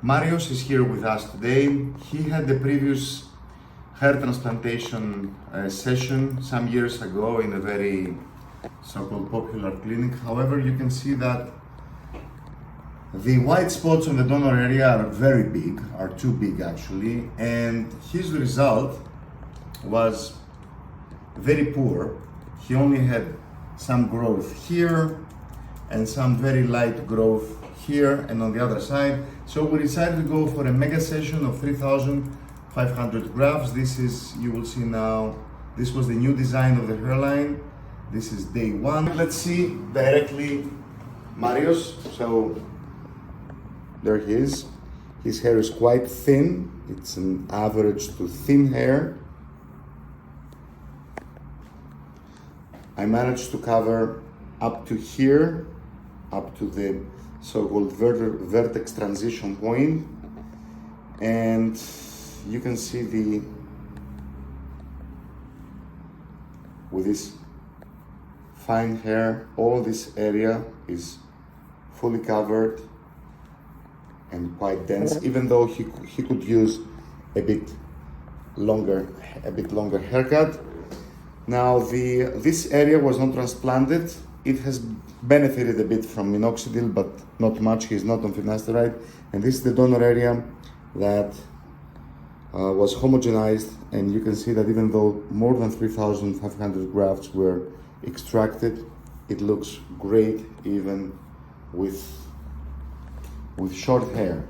Marios is here with us today. He had the previous hair transplantation session some years ago in a very so-called popular clinic. However, you can see that the white spots on the donor area are very big, are too big actually, and his result was very poor. He only had some growth here and some very light growth here and on the other side. So we decided to go for a mega session of 3,500 grafts. This is, you will see now, this was the new design of the hairline. This is day one. Let's see directly Marios. So there he is. His hair is quite thin. It's an average to thin hair. I managed to cover up to here, up to the so-called vertex transition point, and you can see with this fine hair, all this area is fully covered and quite dense, even though he could use a bit longer haircut. Now this area was not transplanted. It has benefited a bit from minoxidil, but not much. He's not on finasteride. And this is the donor area that was homogenized. And you can see that even though more than 3,500 grafts were extracted, it looks great even with short hair.